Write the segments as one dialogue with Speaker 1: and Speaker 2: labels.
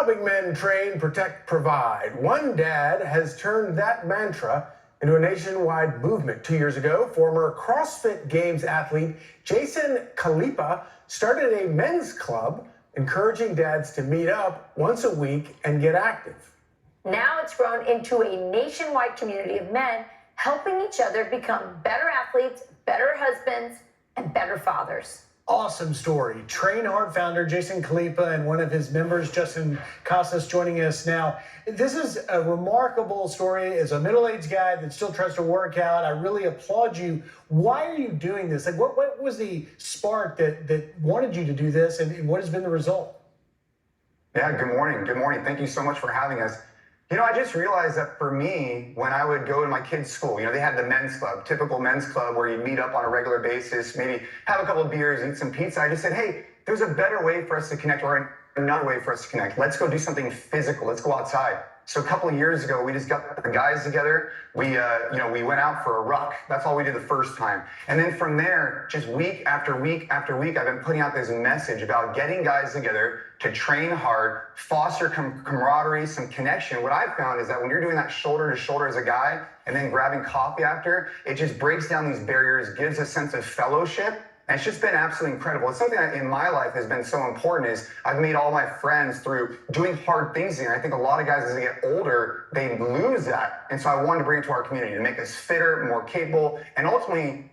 Speaker 1: Helping men train, protect, provide. One dad has turned that mantra into a nationwide movement. 2 years ago, former CrossFit Games athlete Jason Khalipa started a men's club encouraging dads to meet up once a week and get active.
Speaker 2: Now it's grown into a nationwide community of men helping each other become better athletes, better husbands, and better fathers.
Speaker 3: Awesome story. Train Hard founder Jason Khalipa and one of his members, Justin Casas, joining us now. This is a remarkable story. As a middle-aged guy that still tries to work out, I really applaud you. Why are you doing this? Like, what was the spark that wanted you to do this, and what has been the result?
Speaker 4: Yeah, good morning. Good morning. Thank you so much for having us. You know, I just realized that for me, when I would go to my kids' school, they had the men's club, typical men's club where you meet up on a regular basis, maybe have a couple of beers, eat some pizza. I just said, hey, there's a better way for us to connect, or another way for us to connect. Let's go do something physical. Let's go outside. So a couple of years ago, we just got the guys together. We went out for a ruck. That's all we did the first time. And then from there, just week after week after week, I've been putting out this message about getting guys together to train hard, foster camaraderie, some connection. What I've found is that when you're doing that shoulder to shoulder as a guy and then grabbing coffee after, it just breaks down these barriers, gives a sense of fellowship. And it's just been absolutely incredible. It's something that in my life has been so important is I've made all my friends through doing hard things. And I think a lot of guys, as they get older, they lose that. And so I wanted to bring it to our community to make us fitter, more capable, and ultimately,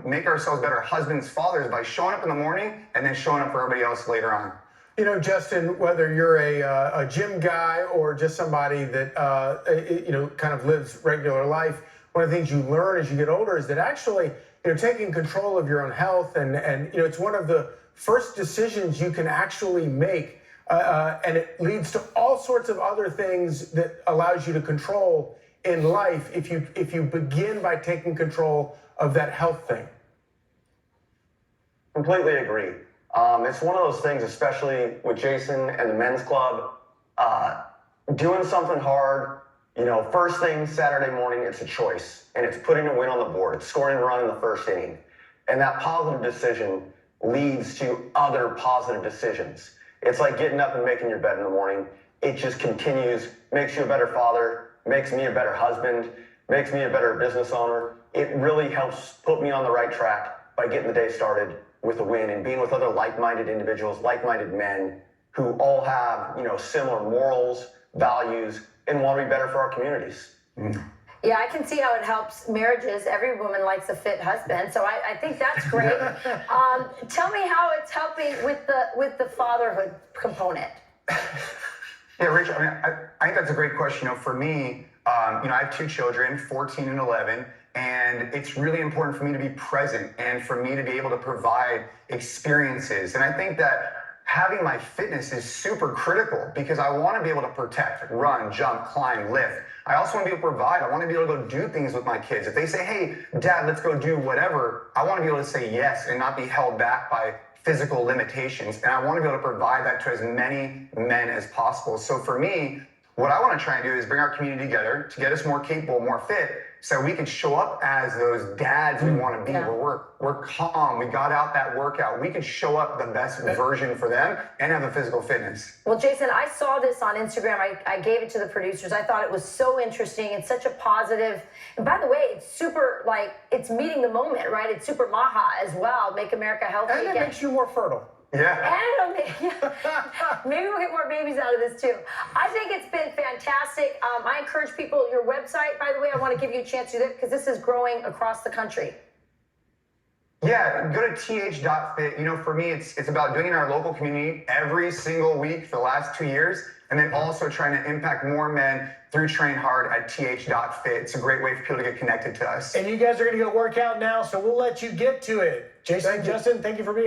Speaker 4: make ourselves better husbands, fathers by showing up in the morning and then showing up for everybody else later on.
Speaker 1: Justin, whether you're a gym guy or just somebody that, kind of lives regular life, one of the things you learn as you get older is that actually, taking control of your own health and it's one of the first decisions you can actually make, and it leads to all sorts of other things that allows you to control in life if you begin by taking control of that health thing.
Speaker 5: Completely agree. It's one of those things, especially with Jason and the men's club, doing something hard. First thing Saturday morning, it's a choice, and it's putting a win on the board. It's scoring a run in the first inning. And that positive decision leads to other positive decisions. It's like getting up and making your bed in the morning. It just continues, makes you a better father, makes me a better husband, makes me a better business owner. It really helps put me on the right track by getting the day started with a win and being with other like-minded individuals, like-minded men who all have, similar morals, values, and want to be better for our communities.
Speaker 4: Mm.
Speaker 2: Yeah, I can see how it helps marriages. Every woman likes a fit husband, so I think that's great. Tell me how it's helping with the fatherhood component.
Speaker 4: Yeah, Rich, I think that's a great question. For me, I have two children, 14 and 11, and it's really important for me to be present and for me to be able to provide experiences. And I think that having my fitness is super critical because I want to be able to protect, run, jump, climb, lift. I also want to be able to provide. I want to be able to go do things with my kids. If they say, hey, Dad, let's go do whatever, I want to be able to say yes and not be held back by physical limitations. And I want to be able to provide that to as many men as possible. So for me, what I want to try and do is bring our community together to get us more capable, more fit, so we can show up as those dads we want to be.
Speaker 2: Yeah.
Speaker 4: Where we're calm, we got out that workout. We can show up the best version for them and have the physical fitness.
Speaker 2: Well, Jason, I saw this on Instagram. I gave it to the producers. I thought it was so interesting. It's such a positive. And by the way, it's super, it's meeting the moment, right? It's super maha as well. Make America healthy
Speaker 1: And it
Speaker 2: again.
Speaker 1: makes you more fertile.
Speaker 2: And
Speaker 4: Yeah.
Speaker 2: maybe we'll get more babies out of this too. I think it's been fantastic. I encourage people, your website, by the way, I want to give you a chance to do that because this is growing across the country.
Speaker 4: Yeah, go to th.fit. For me, it's about doing it in our local community every single week for the last 2 years, and then also trying to impact more men through Train Hard at th.fit. It's a great way for people to get connected to us.
Speaker 3: And you guys are going to go work out now, so we'll let you get to it. Jason, Justin, thank you for being